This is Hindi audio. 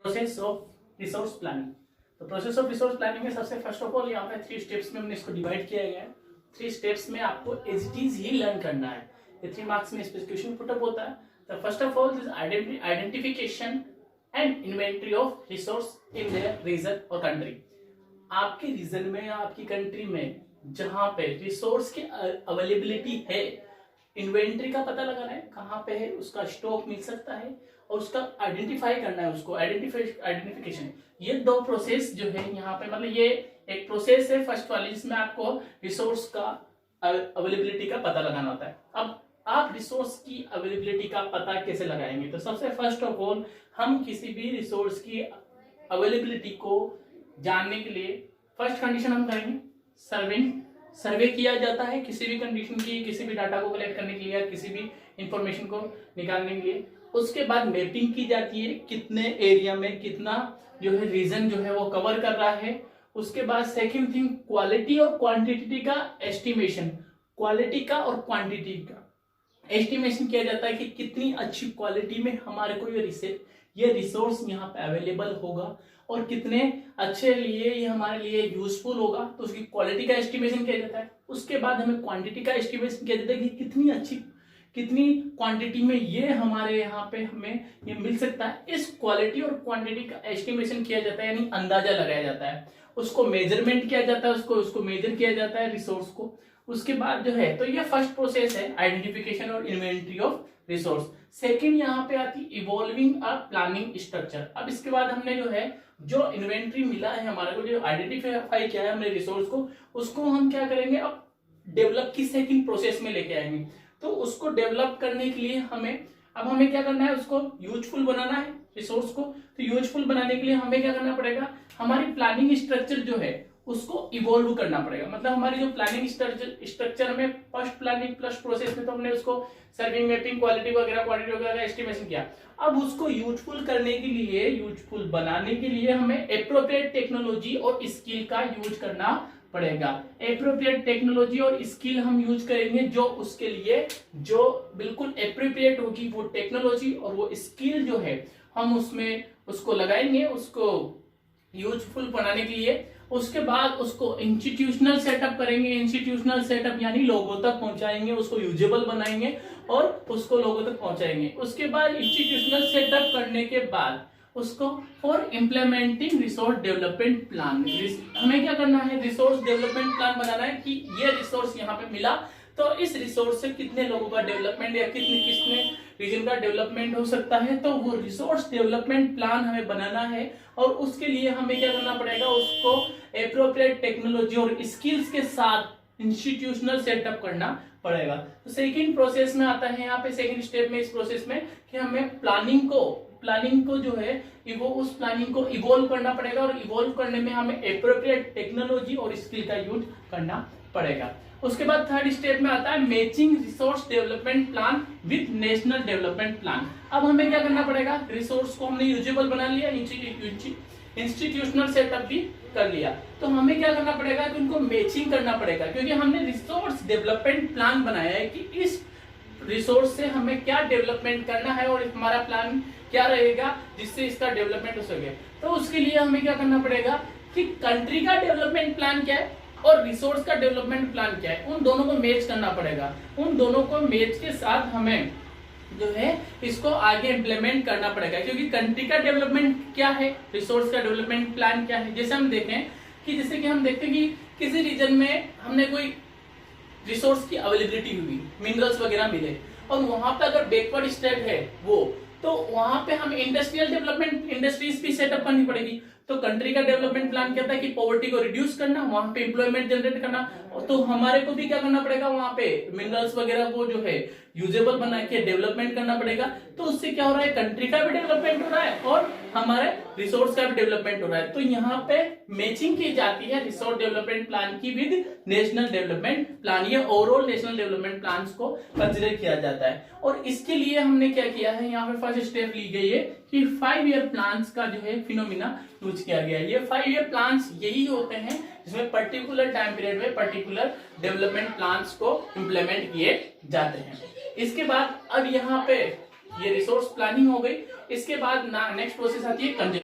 Process of resource planning. तो प्रोसेस ऑफ रिसोर्स प्लानिंग में सबसे फर्स्ट ऑफ ऑल यहाँ पे 3 स्टेप्स में हमने इसको डिवाइड किया गया है। 3 स्टेप्स में आपको एज इट इज ही लर्न करना है। ये 3 मार्क्स में स्पेसिफिकेशन पुटअप होता है। तो first of all this identification and inventory of resource in their region और कंट्री। आपके रीजन में या आपकी कंट्री में जहां पे रिसोर्स की अवेलेबिलिटी है, इन्वेंट्री का पता लगाना है कहाँ पे है, उसका स्टॉक मिल सकता है और उसका आइडेंटिफाई करना है, उसको आइडेंटिफिकेशन। ये 2 प्रोसेस जो है यहाँ पे, मतलब ये एक प्रोसेस है फर्स्ट वाली जिसमें आपको रिसोर्स का अवेलेबिलिटी का पता लगाना होता है। अब आप रिसोर्स की अवेलेबिलिटी का पता कैसे लगाएंगे? तो सबसे फर्स्ट ऑफ ऑल हम किसी भी रिसोर्स की अवेलेबिलिटी को जानने के लिए फर्स्ट कंडीशन हम करेंगे सर्वे किया जाता है किसी भी कंडीशन की, किसी भी डाटा को कलेक्ट करने के लिए या किसी भी इंफॉर्मेशन को निकालने के लिए। उसके बाद मैपिंग की जाती है कितने एरिया में कितना जो है रीजन जो है वो कवर कर रहा है। उसके बाद सेकंड थिंग क्वालिटी और क्वांटिटी का एस्टिमेशन, क्वालिटी का और क्वांटिटी का एस्टिमेशन किया जाता है कि कितनी अच्छी क्वालिटी में हमारे को ये रिसोर्स यहाँ पे अवेलेबल होगा और कितने अच्छे लिए ये हमारे लिए यूजफुल होगा, तो उसकी क्वालिटी का एस्टिमेशन किया जाता है। उसके बाद हमें क्वांटिटी का एस्टिमेशन किया जाता है कि कितनी क्वांटिटी में ये हमारे यहाँ पे हमें ये मिल सकता है। इस क्वालिटी और क्वांटिटी का एस्टिमेशन किया जाता है, यानी अंदाजा लगाया जाता है, उसको मेजरमेंट किया जाता है, उसको मेजर किया जाता है रिसोर्स को। उसके बाद जो है, तो ये फर्स्ट प्रोसेस है आइडेंटिफिकेशन और इन्वेंटरी ऑफ रिसोर्स। सेकंड यहाँ पे आती इवॉल्विंग अ प्लानिंग स्ट्रक्चर। अब इसके बाद हमने जो इन्वेंटरी मिला है हमारे को, जो आइडेंटिफाई किया है हमने रिसोर्स को, उसको हम क्या करेंगे अब डेवलप की सेकंड प्रोसेस में लेके आएंगे। तो उसको डेवलप करने के लिए हमें क्या करना है, उसको यूजफुल बनाना है रिसोर्स को। तो यूजफुल बनाने के लिए हमें क्या करना पड़ेगा, हमारी प्लानिंग स्ट्रक्चर जो है उसको इवॉल्व करना पड़ेगा। मतलब हमारी जो प्लानिंग स्ट्रक्चर में फर्स्ट प्लानिंग प्लस प्रोसेस में तो हमने उसको सर्विंग मैपिंग क्वालिटी वगैरह का एस्टिमेशन किया। अब उसको यूजफुल करने के लिए, यूजफुल बनाने के लिए हमें एप्रोप्रिएट टेक्नोलॉजी और स्किल का यूज करना पड़ेगा। एप्रोप्रिएट टेक्नोलॉजी और स्किल हम यूज करेंगे जो उसके लिए जो बिल्कुल एप्रोप्रिएट होगी, वो टेक्नोलॉजी और वो स्किल जो है हम उसमें उसको लगाएंगे, उसको यूजफुल बनाने के लिए। उसके बाद उसको इंस्टीट्यूशनल सेटअप करेंगे। इंस्टीट्यूशनल सेटअप यानी लोगों तक पहुंचाएंगे, उसको यूजेबल बनाएंगे और उसको लोगों तक पहुंचाएंगे। उसके बाद इंस्टीट्यूशनल सेटअप करने के बाद उसको for implementing resource development plan, हमें क्या करना है, रिसोर्स डेवलपमेंट प्लान बनाना है कि ये रिसोर्स यहाँ पे मिला तो इस रिसोर्स से कितने लोगों का डेवलपमेंट या कितने रीजन का डेवलपमेंट हो सकता है। तो वो रिसोर्स डेवलपमेंट प्लान हमें बनाना है और उसके लिए हमें क्या करना पड़ेगा, उसको एप्रोप्रिएट टेक्नोलॉजी और स्किल्स के साथ इंस्टीट्यूशनल सेटअप करना पड़ेगा। तो सेकंड प्रोसेस में आता है यहाँ पे, सेकंड स्टेप में इस प्रोसेस में कि हमें प्लानिंग को जो है उस प्लानिंग को इवॉल्व करना पड़ेगा और इवॉल्व करने में हमें एप्रोप्रिएट टेक्नोलॉजी और स्किल का यूज करना पड़ेगा। उसके बाद थर्ड स्टेप में आता है matching resource development plan with national development plan. अब हमें क्या करना पड़ेगा, रिसोर्स को हमने यूजेबल बना लिया, इंस्टीट्यूशनल सेटअप भी कर लिया, तो हमें क्या करना पड़ेगा कि उनको मैचिंग करना पड़ेगा, क्योंकि हमने रिसोर्स डेवलपमेंट प्लान बनाया है कि इस रिसोर्स से हमें क्या डेवलपमेंट करना है और हमारा प्लान क्या रहेगा जिससे इसका डेवलपमेंट हो सके। तो उसके लिए हमें क्या करना पड़ेगा कि कंट्री का डेवलपमेंट प्लान क्या है और रिसोर्स का डेवलपमेंट प्लान क्या है, उन दोनों को मैच करना पड़ेगा। उन दोनों को मैच के साथ हमें जो है इसको आगे इंप्लीमेंट करना पड़ेगा, क्योंकि कंट्री का डेवलपमेंट क्या है, रिसोर्स का डेवलपमेंट प्लान क्या है। जैसे हम देखते हैं कि किसी रीजन में हमने कोई रिसोर्स की अवेलेबिलिटी हुई, मिनरल्स वगैरह मिले और वहां पे अगर बैकवर्ड स्टेट है वो, तो वहां पे हम इंडस्ट्रियल डेवलपमेंट इंडस्ट्रीज भी सेटअप करनी पड़ेगी। तो कंट्री का डेवलपमेंट प्लान कहता है कि पॉवर्टी को रिड्यूस करना, वहां पे एम्प्लॉयमेंट जनरेट करना, तो हमारे को भी क्या करना पड़ेगा, वहां पे मिनरल्स वगैरह को जो है यूजेबल बना के डेवलपमेंट करना पड़ेगा। तो उससे क्या हो रहा है, कंट्री का भी डेवलपमेंट हो रहा है और हमारे रिसोर्स का भी डेवलपमेंट हो रहा है। तो यहाँ पे मैचिंग की जाती है रिसोर्स डेवलपमेंट प्लान की विद नेशनल डेवलपमेंट प्लान। ये ओवरऑल नेशनल डेवलपमेंट प्लान को कंसिडर किया जाता है। और इसके लिए हमने क्या किया है, यहाँ पे फर्स्ट स्टेप ली गई है कि 5 ईयर प्लान्स का जो है फिनोमिना यूज किया गया है। ये 5 ईयर प्लान्स यही होते हैं जिसमें पर्टिकुलर टाइम पीरियड में पर्टिकुलर डेवलपमेंट प्लान्स को इम्प्लीमेंट किए जाते हैं। इसके बाद अब यहाँ पे ये रिसोर्स प्लानिंग हो गई। इसके बाद नेक्स्ट प्रोसेस आती है